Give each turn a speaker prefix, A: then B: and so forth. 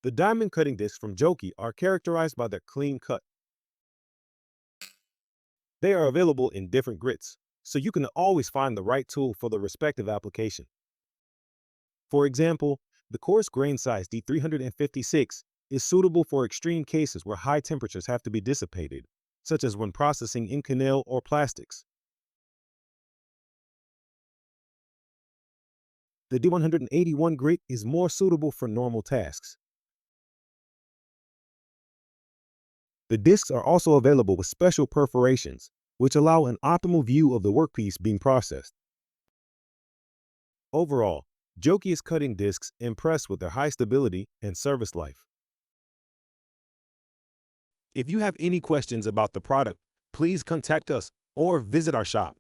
A: The diamond cutting discs from Joki are characterized by their clean cut. They are available in different grits, so you can always find the right tool for the respective application. For example, the coarse grain size D356 is suitable for extreme cases where high temperatures have to be dissipated, such as when processing Inconel or plastics. The D181 grit is more suitable for normal tasks. The discs are also available with special perforations, which allow an optimal view of the workpiece being processed. Overall, Joki's cutting discs impress with their high stability and service life. If you have any questions about the product, please contact us or visit our shop.